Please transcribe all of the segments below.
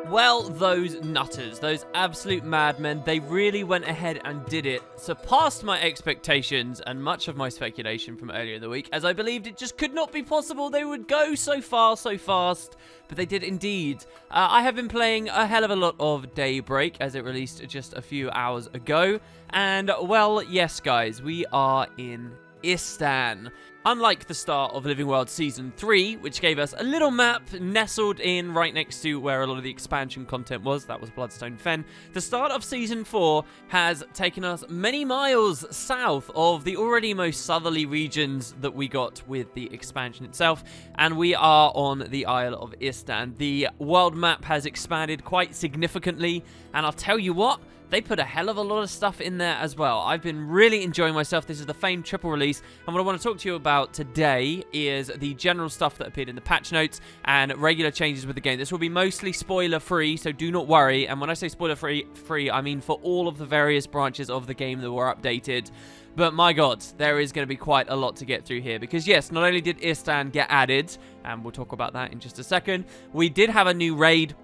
Well, those nutters, those absolute madmen, they really went ahead and did it, surpassed my expectations and much of my speculation from earlier in the week, as I believed it just could not be possible they would go so far, so fast, but they did indeed. I have been playing a hell of a lot of Daybreak, as it released just a few hours ago, and, well, yes, guys, we are in Istan. Unlike the start of Living World Season 3, which gave us a little map nestled in right next to where a lot of the expansion content was, that was Bloodstone Fen, the start of Season 4 has taken us many miles south of the already most southerly regions that we got with the expansion itself, and we are on the Isle of Istan. The world map has expanded quite significantly, and I'll tell you what, they put a hell of a lot of stuff in there as well. I've been really enjoying myself. This is the famed triple release, and what I want to talk to you about today is the general stuff that appeared in the patch notes and regular changes with the game. This will be mostly spoiler-free, so do not worry. And when I say spoiler-free, I mean for all of the various branches of the game that were updated. But my god, there is going to be quite a lot to get through here. Because yes, not only did Istan get added, and we'll talk about that in just a second, we did have a new raid.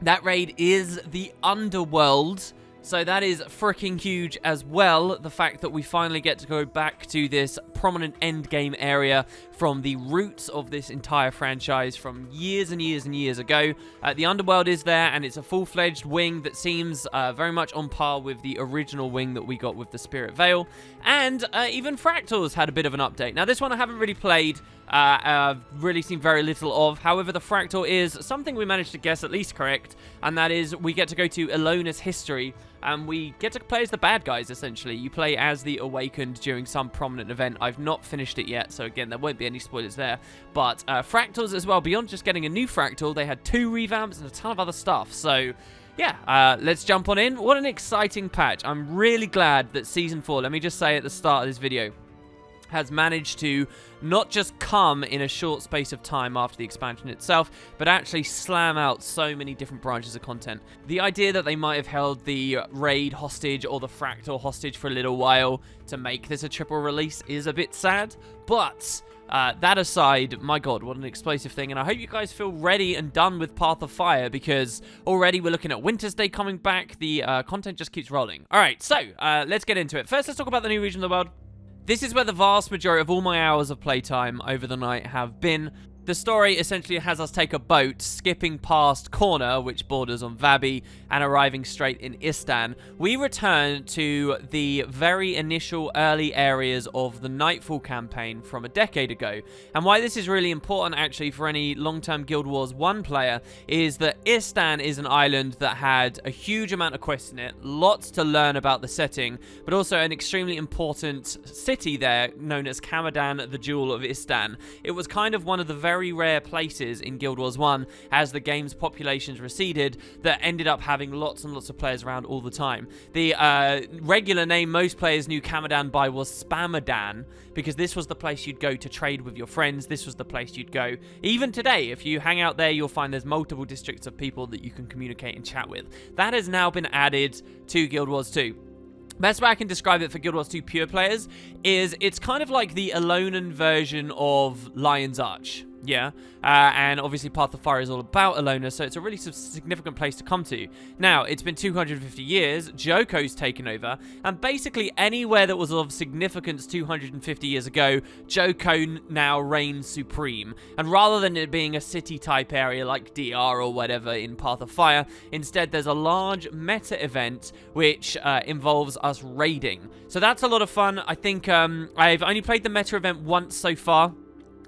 That raid is the Underworld. So that is freaking huge as well, the fact that we finally get to go back to this prominent endgame area from the roots of this entire franchise from years and years and years ago. The Underworld is there, and it's a full-fledged wing that seems very much on par with the original wing that we got with the Spirit Veil. And even Fractals had a bit of an update. Now, this one I haven't really played. Really seen very little of. However, the Fractal is something we managed to guess at least correct, and that is we get to go to Ilona's history, and we get to play as the bad guys, essentially. You play as the Awakened during some prominent event. I've not finished it yet, so again, there won't be any spoilers there. But Fractals as well, beyond just getting a new Fractal, they had 2 revamps and a ton of other stuff, so yeah, let's jump on in. What an exciting patch. I'm really glad that Season 4, let me just say at the start of this video, has managed to not just come in a short space of time after the expansion itself, but actually slam out so many different branches of content. The idea that they might have held the raid hostage or the Fractal hostage for a little while to make this a triple release is a bit sad, but that aside, my god, what an explosive thing, and I hope you guys feel ready and done with Path of Fire, because already we're looking at Winter's Day coming back. The content just keeps rolling. Alright, so let's get into it. First, let's talk about the new region of the world. This is where the vast majority of all my hours of playtime over the night have been. The story essentially has us take a boat, skipping past Corner, which borders on Vabi, and arriving straight in Istan. We return to the very initial early areas of the Nightfall campaign from a decade ago. And why this is really important, actually, for any long-term Guild Wars 1 player, is that Istan is an island that had a huge amount of quests in it, lots to learn about the setting, but also an extremely important city there, known as Kamadan, the Jewel of Istan. It was kind of one of the very rare places in Guild Wars 1 as the game's populations receded that ended up having lots and lots of players around all the time. The regular name most players knew Kamadan by was Spamadan, because this was the place you'd go to trade with your friends. This was the place you'd go. Even today, if you hang out there, you'll find there's multiple districts of people that you can communicate and chat with. That has now been added to Guild Wars 2. Best way I can describe it for Guild Wars 2 pure players is it's kind of like the Alolan version of Lion's Arch. Yeah, and obviously Path of Fire is all about Alona, so it's a really significant place to come to. Now, it's been 250 years, Joko's taken over, and basically anywhere that was of significance 250 years ago, Joko now reigns supreme. And rather than it being a city-type area like DR or whatever in Path of Fire, instead there's a large meta event which involves us raiding. So that's a lot of fun. I think I've only played the meta event once so far.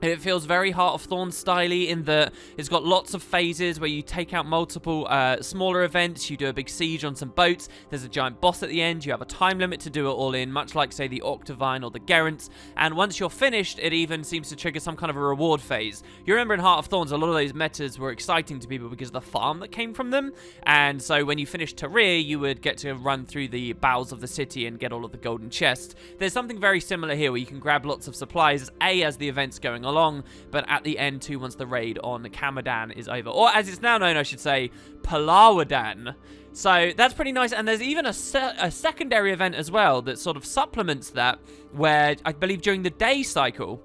It feels very Heart of Thorn style-y in that it's got lots of phases where you take out multiple smaller events, you do a big siege on some boats, there's a giant boss at the end, you have a time limit to do it all in, much like, say, the Octavine or the Gerents, and once you're finished, it even seems to trigger some kind of a reward phase. You remember in Heart of Thorns, a lot of those metas were exciting to people because of the farm that came from them, and so when you finished Tyria, you would get to run through the bowels of the city and get all of the golden chests. There's something very similar here where you can grab lots of supplies, as the event's going along, but at the end too, once the raid on Kamadan is over, or as it's now known, I should say, Palawadan. So that's pretty nice, and there's even a secondary event as well that sort of supplements that, where I believe during the day cycle,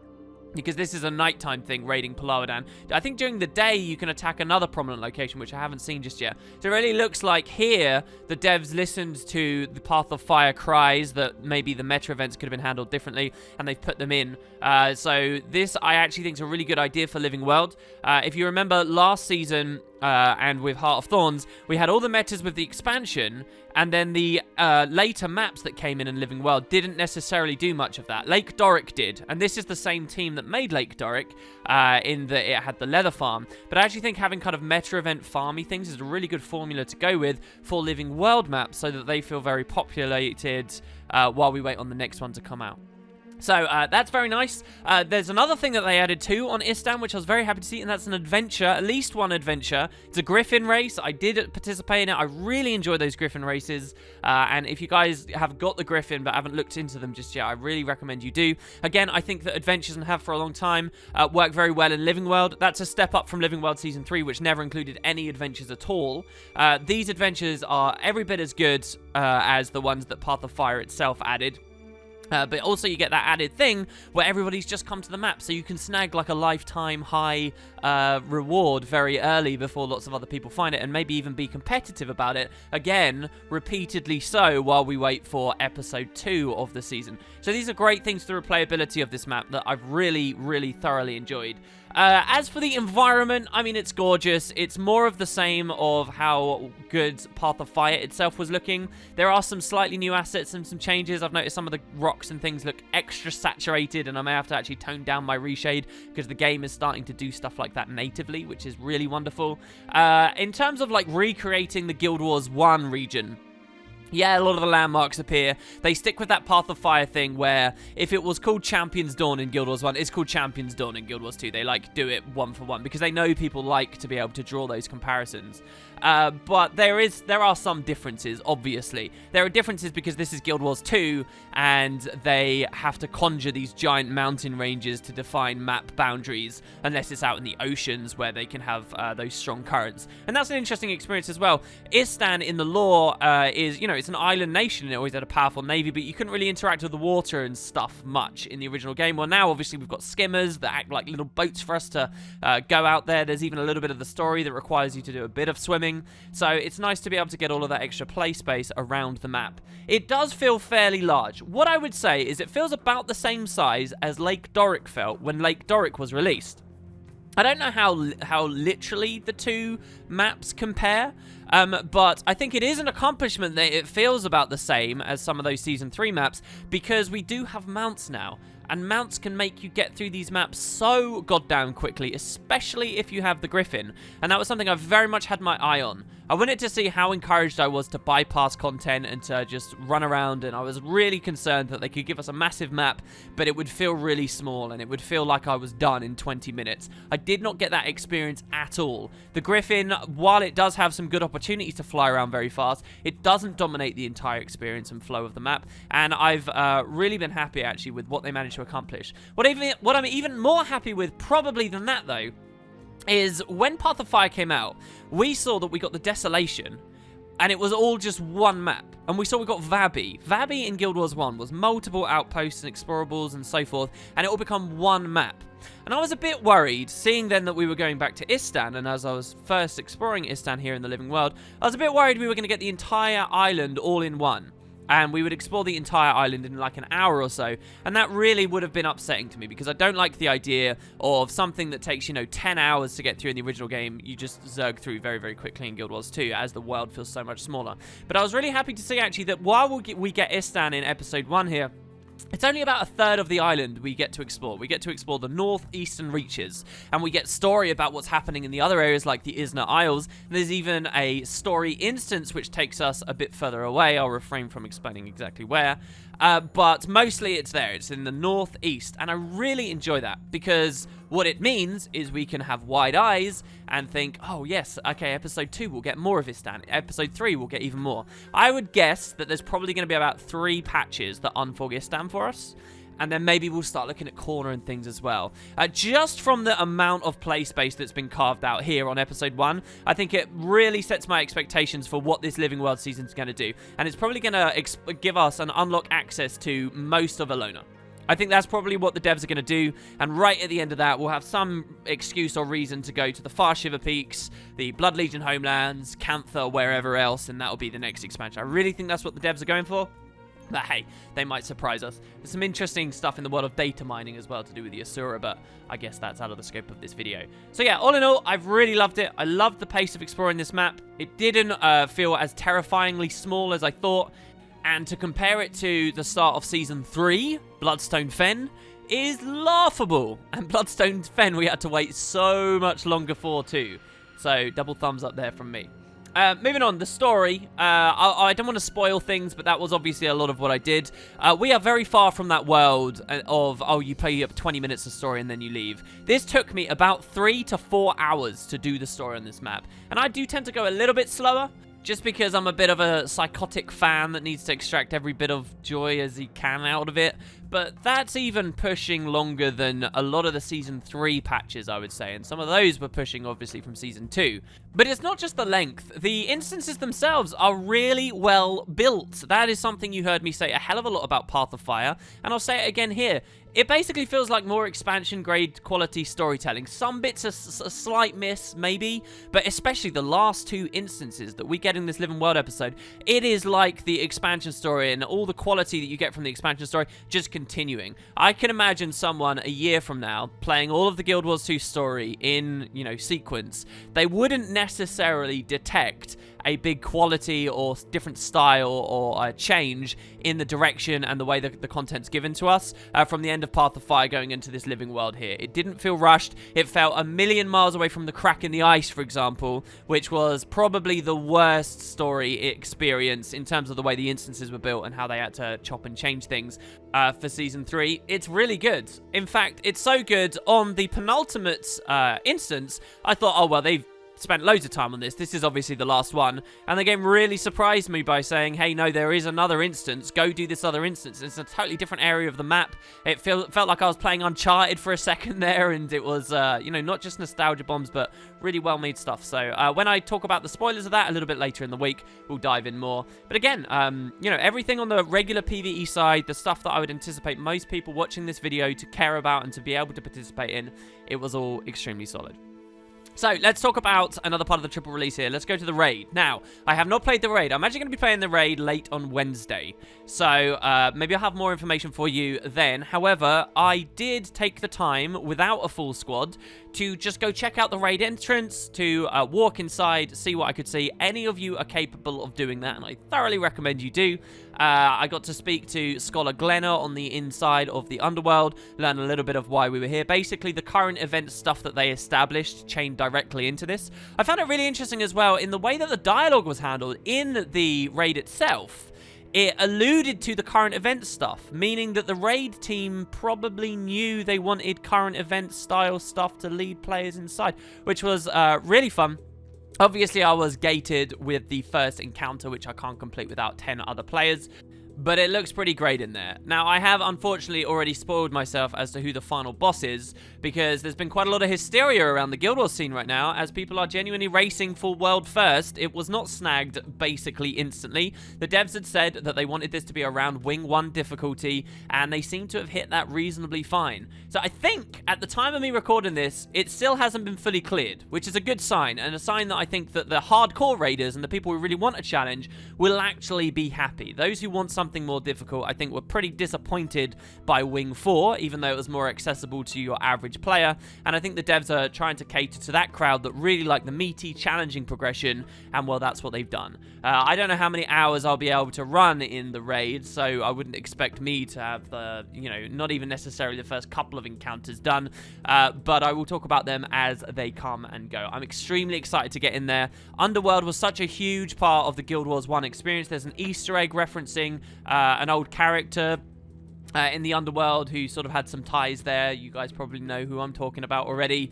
because this is a nighttime thing, raiding Palawadan. I think during the day you can attack another prominent location, which I haven't seen just yet. So it really looks like here the devs listened to the Path of Fire cries that maybe the meta events could have been handled differently, and they've put them in. So this I actually think is a really good idea for Living World. If you remember last season, and with Heart of Thorns, we had all the metas with the expansion, and then the later maps that came in Living World didn't necessarily do much of that. Lake Doric did, and this is the same team that made Lake Doric, in that it had the leather farm. But I actually think having kind of meta event farmy things is a really good formula to go with for Living World maps, so that they feel very populated while we wait on the next one to come out. So that's very nice. There's another thing that they added too on Istan, which I was very happy to see, and that's an adventure, at least one adventure. It's a Griffin race. I did participate in it. I really enjoy those Griffin races, and if you guys have got the Griffin but haven't looked into them just yet, I really recommend you do. Again, I think that adventures, and have for a long time, work very well in Living World. That's a step up from Living World Season 3, which never included any adventures at all. These adventures are every bit as good as the ones that Path of Fire itself added. But also you get that added thing where everybody's just come to the map, so you can snag like a lifetime high reward very early before lots of other people find it, and maybe even be competitive about it, again, repeatedly so, while we wait for episode 2 of the season. So these are great things to the replayability of this map that I've really, really thoroughly enjoyed. As for the environment, I mean, it's gorgeous. It's more of the same of how good Path of Fire itself was looking. There are some slightly new assets and some changes. I've noticed some of the rocks and things look extra saturated, and I may have to actually tone down my reshade because the game is starting to do stuff like that natively, which is really wonderful. In terms of like recreating the Guild Wars 1 region, yeah, a lot of the landmarks appear. They stick with that Path of Fire thing where if it was called Champions Dawn in Guild Wars 1, it's called Champions Dawn in Guild Wars 2. They like do it one for one because they know people like to be able to draw those comparisons. But there are some differences, obviously. There are differences because this is Guild Wars 2 and they have to conjure these giant mountain ranges to define map boundaries, unless it's out in the oceans where they can have those strong currents. And that's an interesting experience as well. Istan in the lore is, you know, it's an island nation and it always had a powerful navy, but you couldn't really interact with the water and stuff much in the original game. Well, now obviously we've got skimmers that act like little boats for us to go out there. There's even a little bit of the story that requires you to do a bit of swimming. So it's nice to be able to get all of that extra play space around the map. It does feel fairly large. What I would say is it feels about the same size as Lake Doric felt when Lake Doric was released. I don't know how literally the two maps compare, but I think it is an accomplishment that it feels about the same as some of those Season 3 maps, because we do have mounts now. And mounts can make you get through these maps so goddamn quickly, especially if you have the Griffin. And that was something I very much had my eye on. I wanted to see how encouraged I was to bypass content and to just run around, and I was really concerned that they could give us a massive map, but it would feel really small, and it would feel like I was done in 20 minutes. I did not get that experience at all. The Griffin, while it does have some good opportunities to fly around very fast, it doesn't dominate the entire experience and flow of the map, and I've really been happy, actually, with what they managed to accomplish. What I'm even more happy with, probably, than that, though, is when Path of Fire came out, we saw that we got the Desolation, and it was all just one map. And we saw we got Vabi. Vabi in Guild Wars 1 was multiple outposts and explorables and so forth, and it all become one map. And I was a bit worried, seeing then that we were going back to Istan, and as I was first exploring Istan here in the Living World, I was a bit worried we were going to get the entire island all in one. And we would explore the entire island in like an hour or so. And that really would have been upsetting to me, because I don't like the idea of something that takes, 10 hours to get through in the original game. You just zerg through very, very quickly in Guild Wars 2, as the world feels so much smaller. But I was really happy to see, actually, that while we get Istan in episode 1 here, it's only about a third of the island we get to explore. We get to explore the northeastern reaches, and we get story about what's happening in the other areas like the Isna Isles. And there's even a story instance which takes us a bit further away. I'll refrain from explaining exactly where. But mostly it's there. It's in the northeast, and I really enjoy that, because what it means is we can have wide eyes and think, oh yes, okay, episode 2 we'll get more of Istan. Episode 3 we'll get even more. I would guess that there's probably going to be about 3 patches that unfog Istan for us. And then maybe we'll start looking at corner and things as well. Just from the amount of play space that's been carved out here on episode 1, I think it really sets my expectations for what this Living World season is going to do. And it's probably going to give us an unlock access to most of Alona. I think that's probably what the devs are going to do, and right at the end of that, we'll have some excuse or reason to go to the Far Shiver Peaks, the Blood Legion homelands, Cantha, wherever else, and that'll be the next expansion. I really think that's what the devs are going for. But hey, they might surprise us. There's some interesting stuff in the world of data mining as well to do with the Asura, but I guess that's out of the scope of this video. So yeah, all in all, I've really loved it. I loved the pace of exploring this map. It didn't feel as terrifyingly small as I thought. And to compare it to the start of Season 3, Bloodstone Fen is laughable. And Bloodstone Fen we had to wait so much longer for too. So double thumbs up there from me. Moving on, the story. I don't want to spoil things, but that was obviously a lot of what I did. We are very far from that world of, oh, you play up 20 minutes of story and then you leave. This took me about 3 to 4 hours to do the story on this map. And I do tend to go a little bit slower, just because I'm a bit of a psychotic fan that needs to extract every bit of joy as he can out of it. But that's even pushing longer than a lot of the Season 3 patches, I would say. And some of those were pushing, obviously, from Season 2. But it's not just the length. The instances themselves are really well built. That is something you heard me say a hell of a lot about Path of Fire. And I'll say it again here. It basically feels like more expansion-grade quality storytelling. Some bits are a slight miss, maybe, but especially the last 2 instances that we get in this Living World episode, it is like the expansion story and all the quality that you get from the expansion story just continuing. I can imagine someone a year from now playing all of the Guild Wars 2 story in, you know, sequence. They wouldn't necessarily detect a big quality or different style or change in the direction and the way that the content's given to us from the end of Path of Fire going into this Living World here. It didn't feel rushed. It felt a million miles away from the Crack in the Ice, for example, which was probably the worst story experience in terms of the way the instances were built and how they had to chop and change things for Season 3. It's really good. In fact, it's so good on the penultimate instance, I thought, oh, well, they've spent loads of time on this. This is obviously the last one. And the game really surprised me by saying, hey, no, there is another instance. Go do this other instance. It's a totally different area of the map. It felt like I was playing Uncharted for a second there, and it was, you know, not just nostalgia bombs, but really well-made stuff. So when I talk about the spoilers of that a little bit later in the week, we'll dive in more. But again, you know, everything on the regular PvE side, the stuff that I would anticipate most people watching this video to care about and to be able to participate in, it was all extremely solid. So, let's talk about another part of the triple release here. Let's go to the raid. Now, I have not played the raid. I'm actually going to be playing the raid late on Wednesday. So, maybe I'll have more information for you then. However, I did take the time, without a full squad, to just go check out the raid entrance, to walk inside, see what I could see. Any of you are capable of doing that, and I thoroughly recommend you do. I got to speak to Scholar Glenna on the inside of the Underworld, learn a little bit of why we were here. Basically, the current event stuff that they established chained directly into this. I found it really interesting as well in the way that the dialogue was handled in the raid itself. It alluded to the current event stuff, meaning that the raid team probably knew they wanted current event style stuff to lead players inside, which was really fun. Obviously, I was gated with the first encounter, which I can't complete without 10 other players. But it looks pretty great in there. Now, I have unfortunately already spoiled myself as to who the final boss is, because there's been quite a lot of hysteria around the Guild Wars scene right now, as people are genuinely racing for world first. It was not snagged basically instantly. The devs had said that they wanted this to be around Wing 1 difficulty, and they seem to have hit that reasonably fine. So I think, at the time of me recording this, it still hasn't been fully cleared, which is a good sign, and a sign that I think that the hardcore raiders and the people who really want a challenge will actually be happy. Those who want something more difficult, I think, were pretty disappointed by Wing 4, even though it was more accessible to your average player, and I think the devs are trying to cater to that crowd that really like the meaty, challenging progression, and well, that's what they've done. I don't know how many hours I'll be able to run in the raid, so I wouldn't expect me to have the, you know, not even necessarily the first couple of encounters done, but I will talk about them as they come and go. I'm extremely excited to get in there. Underworld was such a huge part of the Guild Wars 1 experience. There's an Easter egg referencing an old character in the Underworld who sort of had some ties there. You guys probably know who I'm talking about already.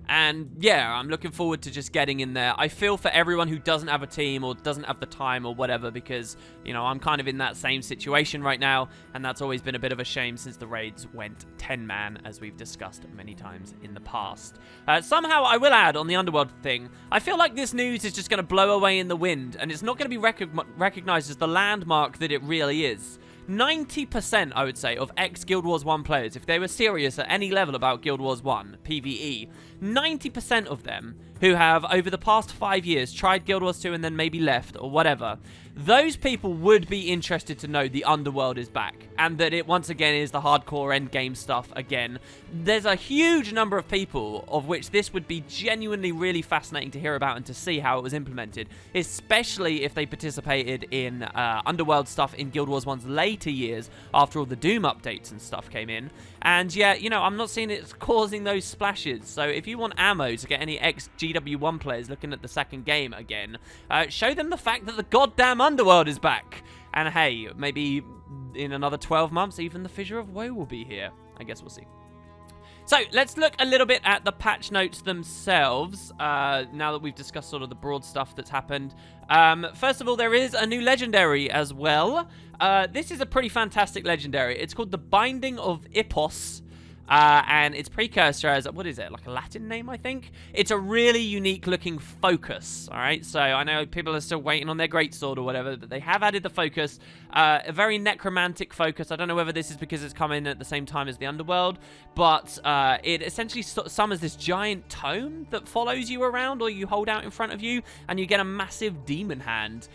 And yeah, I'm looking forward to just getting in there. I feel for everyone who doesn't have a team or doesn't have the time or whatever, because, you know, I'm kind of in that same situation right now, and that's always been a bit of a shame since the raids went 10-man, as we've discussed many times in the past. Somehow, I will add on the Underworld thing, I feel like this news is just going to blow away in the wind, and it's not going to be recognized as the landmark that it really is. 90%, I would say, of ex-Guild Wars 1 players, if they were serious at any level about Guild Wars 1, PvE, 90% of them who have, over the past 5 years, tried Guild Wars 2 and then maybe left or whatever, those people would be interested to know the Underworld is back and that it once again is the hardcore endgame stuff again. There's a huge number of people of which this would be genuinely really fascinating to hear about and to see how it was implemented, especially if they participated in Underworld stuff in Guild Wars 1's later years after all the Doom updates and stuff came in. And yeah, you know, I'm not seeing it causing those splashes. So if you want ammo to get any ex-GW1 players looking at the second game again, show them the fact that the goddamn Underworld is back. And hey, maybe in another 12 months, even the Fissure of Woe will be here. I guess we'll see. So let's look a little bit at the patch notes themselves, now that we've discussed sort of the broad stuff that's happened. First of all, there is a new legendary as well. This is a pretty fantastic legendary. It's called the Binding of Ippos. And its precursor is, what is it, like a Latin name, I think? It's a really unique looking focus, all right? So I know people are still waiting on their greatsword or whatever, but they have added the focus, a very necromantic focus. I don't know whether this is because it's coming at the same time as the Underworld, but it essentially summons this giant tome that follows you around or you hold out in front of you, and you get a massive demon hand.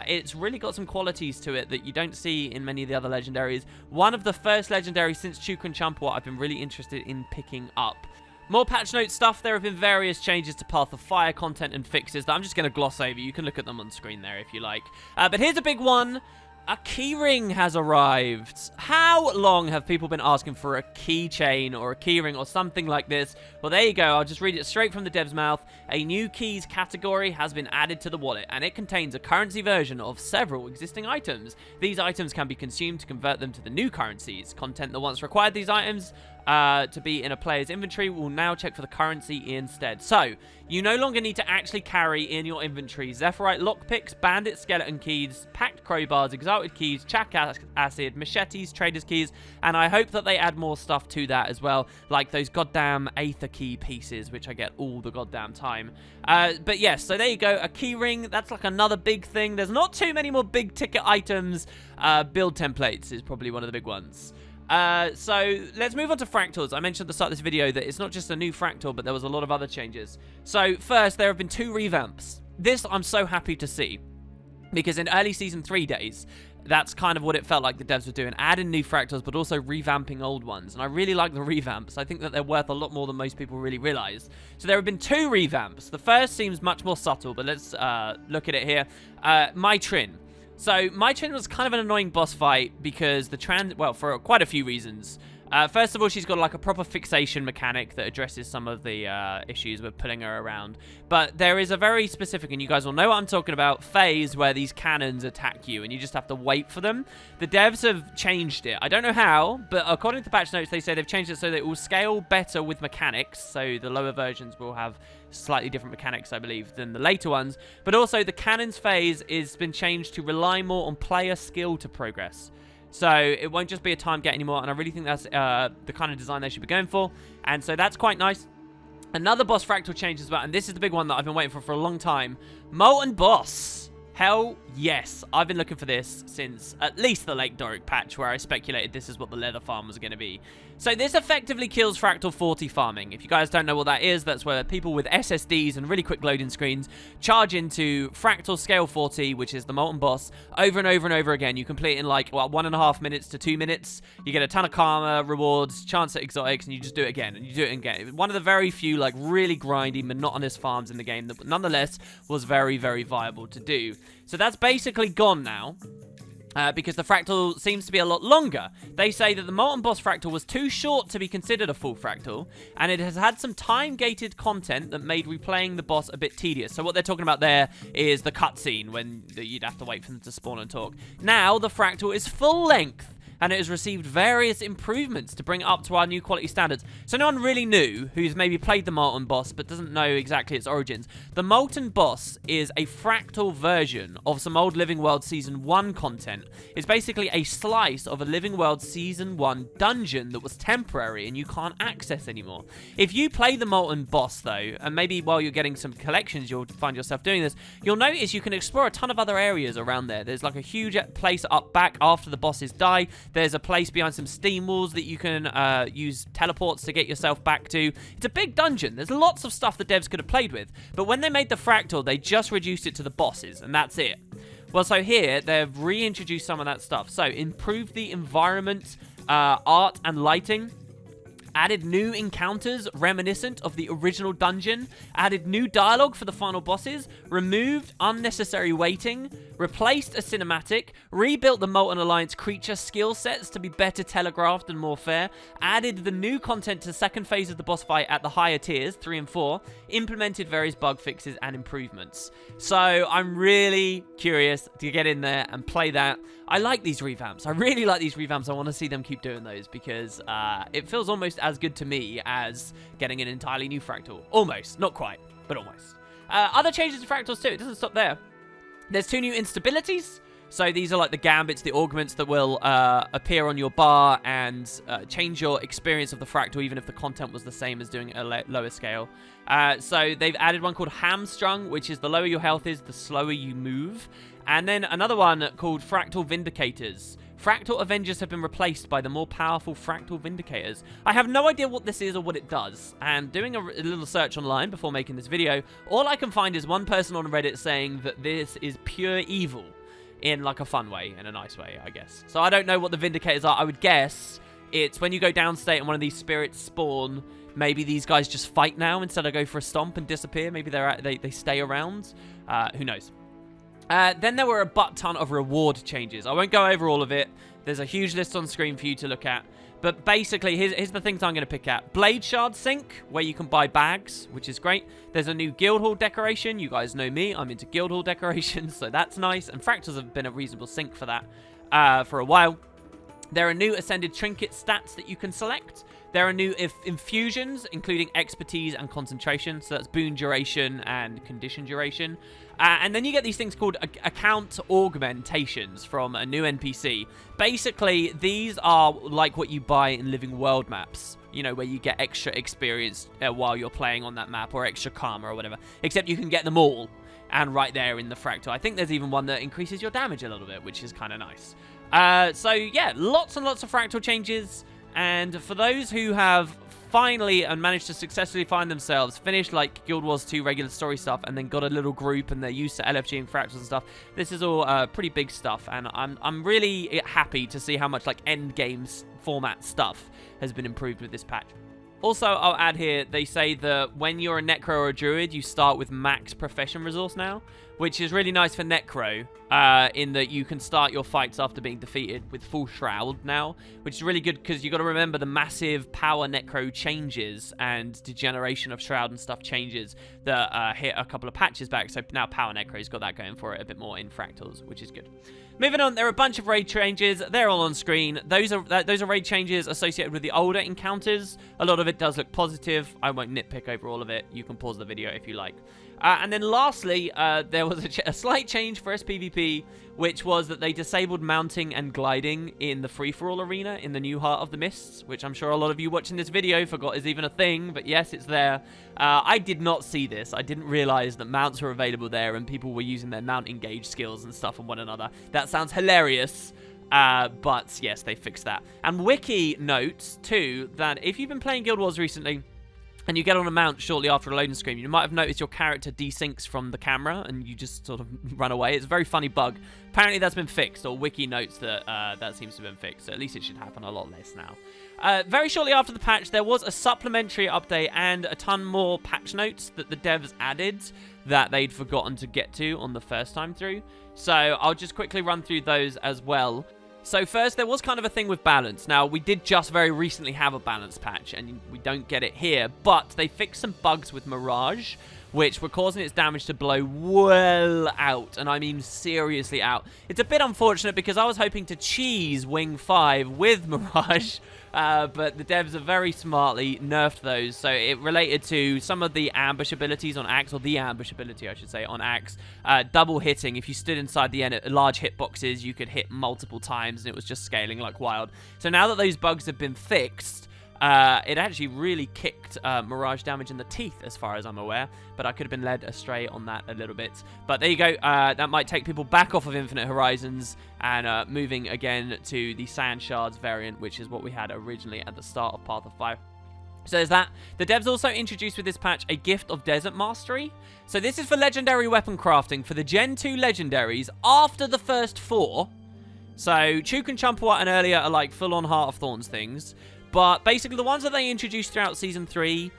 It's really got some qualities to it that you don't see in many of the other legendaries. One of the first legendaries since Chukun Champwa I've been really interested in picking up. More patch note stuff. There have been various changes to Path of Fire content and fixes that I'm just going to gloss over. You can look at them on screen there if you like. But here's a big one. A keyring has arrived. How long have people been asking for a keychain or a keyring or something like this? Well, there you go. I'll just read it straight from the dev's mouth. A new keys category has been added to the wallet, and it contains a currency version of several existing items. These items can be consumed to convert them to the new currencies. Content that once required these items to be in a player's inventory will now check for the currency instead. So, you no longer need to actually carry in your inventory Zephyrite lockpicks, bandit skeleton keys, packed crowbars, exalted keys, chak acid, machetes, trader's keys, and I hope that they add more stuff to that as well, like those goddamn Aether key pieces, which I get all the goddamn time. But yes, so there you go, a key ring. That's like another big thing. There's not too many more big ticket items. Build templates is probably one of the big ones. So let's move on to fractals. I mentioned at the start of this video that it's not just a new fractal, but there was a lot of other changes. So first, there have been 2 revamps. This I'm so happy to see, because in early Season 3 days, that's kind of what it felt like the devs were doing, adding new fractals, but also revamping old ones. And I really like the revamps. I think that they're worth a lot more than most people really realize. So there have been 2 revamps. The first seems much more subtle, but let's look at it here. Mytrin. So, Mytrin was kind of an annoying boss fight because well, for quite a few reasons. First of all, she's got like a proper fixation mechanic that addresses some of the issues with pulling her around. But there is a very specific, and you guys will know what I'm talking about, phase where these cannons attack you and you just have to wait for them. The devs have changed it. I don't know how, but according to the patch notes, they say they've changed it so that it will scale better with mechanics. So the lower versions will have slightly different mechanics, I believe, than the later ones. But also, the cannons phase has been changed to rely more on player skill to progress. So it won't just be a time get anymore, and I really think that's the kind of design they should be going for. And so that's quite nice. Another boss fractal change as well, and this is the big one that I've been waiting for a long time. Molten Boss. Hell yes. I've been looking for this since at least the Lake Doric patch, where I speculated this is what the leather farm was going to be. So this effectively kills Fractal 40 farming. If you guys don't know what that is, that's where people with SSDs and really quick loading screens charge into Fractal Scale 40, which is the Molten Boss, over and over and over again. You complete it in like, well, 1.5 minutes to 2 minutes. You get a ton of karma, rewards, chance at exotics, and you just do it again, and you do it again. One of the very few like really grindy, monotonous farms in the game that nonetheless was very, very viable to do. So that's basically gone now. Because the fractal seems to be a lot longer. They say that the Molten Boss fractal was too short to be considered a full fractal, and it has had some time-gated content that made replaying the boss a bit tedious. So what they're talking about there is the cutscene when you'd have to wait for them to spawn and talk. Now the fractal is full length, and it has received various improvements to bring it up to our new quality standards. So no one really knew, who's maybe played the Molten Boss but doesn't know exactly its origins. The Molten Boss is a fractal version of some old Living World Season 1 content. It's basically a slice of a Living World Season 1 dungeon that was temporary and you can't access anymore. If you play the Molten Boss though, and maybe while you're getting some collections you'll find yourself doing this, you'll notice you can explore a ton of other areas around there. There's like a huge place up back after the bosses die. There's a place behind some steam walls that you can use teleports to get yourself back to. It's a big dungeon. There's lots of stuff the devs could have played with, but when they made the Fractal, they just reduced it to the bosses, and that's it. Well, so here, they've reintroduced some of that stuff. So, improved the environment, art, and lighting. Added new encounters reminiscent of the original dungeon. Added new dialogue for the final bosses. Removed unnecessary waiting. Replaced a cinematic. Rebuilt the Molten Alliance creature skill sets to be better telegraphed and more fair. Added the new content to the second phase of the boss fight at the higher tiers, 3 and 4. Implemented various bug fixes and improvements. So I'm really curious to get in there and play that. I like these revamps. I really like these revamps. I want to see them keep doing those because it feels almost as good to me as getting an entirely new Fractal. Almost. Not quite, but almost. Other changes to Fractals too. It doesn't stop there. There's 2 new instabilities. So these are like the gambits, the augments that will appear on your bar and change your experience of the Fractal even if the content was the same as doing a lower scale. So they've added one called Hamstrung, which is the lower your health is, the slower you move. And then another one called Fractal Vindicators. Fractal Avengers have been replaced by the more powerful Fractal Vindicators. I have no idea what this is or what it does, and doing a little search online before making this video, all I can find is one person on Reddit saying that this is pure evil in like a fun way, in a nice way, I guess. So I don't know what the Vindicators are. I would guess it's when you go downstate and one of these spirits spawn, maybe these guys just fight now instead of go for a stomp and disappear. Maybe they stay around. Who knows? Then there were a butt ton of reward changes. I won't go over all of it. There's a huge list on screen for you to look at. But basically, here's the things I'm going to pick at. Blade Shard Sync, where you can buy bags, which is great. There's a new Guild Hall decoration. You guys know me. I'm into Guild Hall decorations, so that's nice. And Fractals have been a reasonable sync for that for a while. There are new Ascended Trinket stats that you can select. There are new infusions, including expertise and concentration. So that's boon duration and condition duration. And then you get these things called account augmentations from a new NPC. Basically, these are like what you buy in Living World maps. You know, where you get extra experience while you're playing on that map, or extra karma or whatever. Except you can get them all, and right there in the Fractal. I think there's even one that increases your damage a little bit, which is kind of nice. So yeah, lots and lots of Fractal changes. And for those who have finally and managed to successfully find themselves, finished like Guild Wars 2 regular story stuff, and then got a little group and they're used to LFG and Fractals and stuff, this is all pretty big stuff. And I'm really happy to see how much like end games format stuff has been improved with this patch. Also, I'll add here, they say that when you're a Necro or a Druid, you start with max profession resource now, which is really nice for Necro, in that you can start your fights after being defeated with full Shroud now, which is really good because you got to remember the massive power Necro changes and degeneration of Shroud and stuff changes that hit a couple of patches back, so now Power Necro's got that going for it a bit more in Fractals, which is good. Moving on, there are a bunch of raid changes. They're all on screen. Those are raid changes associated with the older encounters. A lot of it does look positive. I won't nitpick over all of it. You can pause the video if you like. And then lastly, there was a slight change for SPVP, which was that they disabled mounting and gliding in the free-for-all arena in the new Heart of the Mists, which I'm sure a lot of you watching this video forgot is even a thing, but yes, it's there. I did not see this. I didn't realize that mounts were available there and people were using their mount engage skills and stuff on one another. That sounds hilarious. But yes, they fixed that. And Wiki notes, too, that if you've been playing Guild Wars recently, and you get on a mount shortly after a loading screen, you might have noticed your character desyncs from the camera and you just sort of run away. It's a very funny bug. Apparently that's been fixed, or Wiki notes that that seems to have been fixed, so at least it should happen a lot less now. Very shortly after the patch, there was a supplementary update and a ton more patch notes that the devs added that they'd forgotten to get to on the first time through. So I'll just quickly run through those as well. So first, there was kind of a thing with balance. Now, we did just very recently have a balance patch, and we don't get it here, but they fixed some bugs with Mirage, which were causing its damage to blow well out, and I mean seriously out. It's a bit unfortunate because I was hoping to cheese Wing 5 with Mirage, but the devs have very smartly nerfed those, so it related to some of the ambush abilities on Axe, or the ambush ability, I should say, on Axe. Double hitting, if you stood inside the large hitboxes, you could hit multiple times, and it was just scaling like wild. So now that those bugs have been fixed, it actually really kicked Mirage damage in the teeth, as far as I'm aware. But I could have been led astray on that a little bit. But there you go. That might take people back off of Infinite Horizons and moving again to the Sand Shards variant, which is what we had originally at the start of Path of Fire. So there's that. The devs also introduced with this patch a Gift of Desert Mastery. So this is for legendary weapon crafting for the Gen 2 legendaries after the first 4. So Chuk and Chumpawat and earlier are like full-on Heart of Thorns things. But basically, the ones that they introduced throughout Season 3,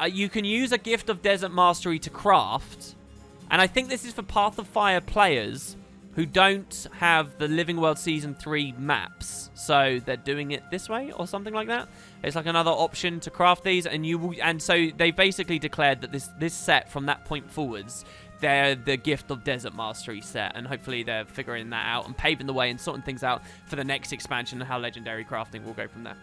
you can use a Gift of Desert Mastery to craft. And I think this is for Path of Fire players who don't have the Living World Season 3 maps. So they're doing it this way or something like that. It's like another option to craft these. And so they basically declared that this set from that point forwards, they're the Gift of Desert Mastery set, and hopefully they're figuring that out and paving the way and sorting things out for the next expansion and how legendary crafting will go from there.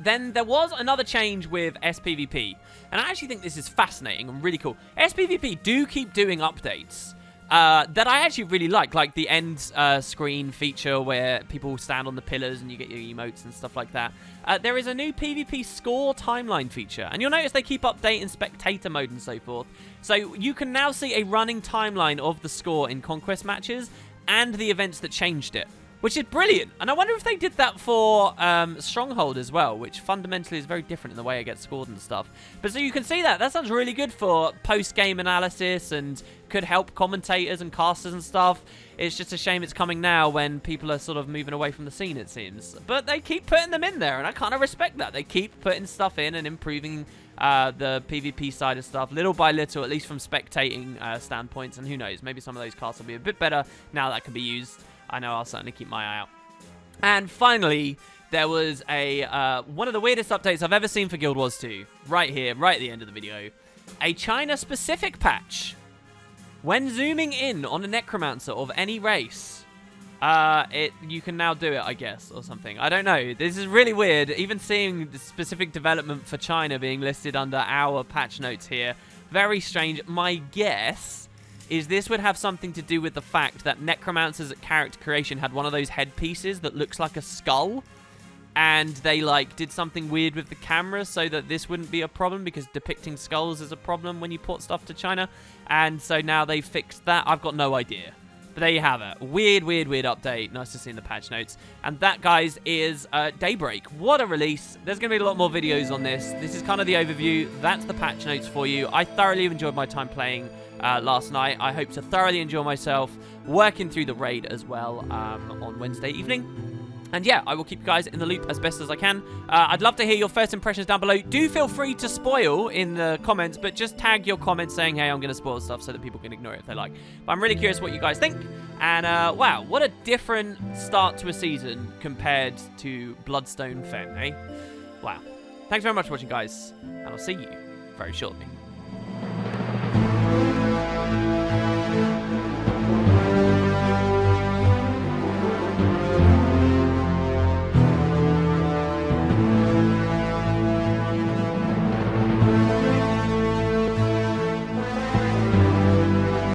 Then there was another change with SPVP, and I actually think this is fascinating and really cool. SPVP do keep doing updates that I actually really like the end screen feature where people stand on the pillars and you get your emotes and stuff like that. There is a new PvP score timeline feature, and you'll notice they keep updating spectator mode and so forth. So you can now see a running timeline of the score in Conquest matches and the events that changed it, which is brilliant. And I wonder if they did that for Stronghold as well, which fundamentally is very different in the way it gets scored and stuff. But so you can see that. That sounds really good for post-game analysis and could help commentators and casters and stuff. It's just a shame it's coming now when people are sort of moving away from the scene, it seems. But they keep putting them in there, and I kind of respect that. They keep putting stuff in and improving the PvP side of stuff, little by little, at least from spectating standpoints. And who knows, maybe some of those casts will be a bit better now that can be used. I know I'll certainly keep my eye out. And finally, there was a one of the weirdest updates I've ever seen for Guild Wars 2. Right here, right at the end of the video. A China-specific patch. When zooming in on a Necromancer of any race, you can now do it, I guess, or something. I don't know. This is really weird. Even seeing the specific development for China being listed under our patch notes here. Very strange. My guess is this would have something to do with the fact that Necromancers at character creation had one of those headpieces that looks like a skull, and they did something weird with the camera so that this wouldn't be a problem, because depicting skulls is a problem when you port stuff to China, and so now they fixed that. I've got no idea. But there you have it. Weird update. Nice to see in the patch notes. And that, guys, is Daybreak. What a release. There's going to be a lot more videos on this. This is kind of the overview. That's the patch notes for you. I thoroughly enjoyed my time playing last night. I hope to thoroughly enjoy myself working through the raid as well on Wednesday evening. And yeah, I will keep you guys in the loop as best as I can. I'd love to hear your first impressions down below. Do feel free to spoil in the comments, but just tag your comments saying, hey, I'm going to spoil stuff so that people can ignore it if they like. But I'm really curious what you guys think. And wow, what a different start to a season compared to Bloodstone Fen, eh? Wow. Thanks very much for watching, guys, and I'll see you very shortly.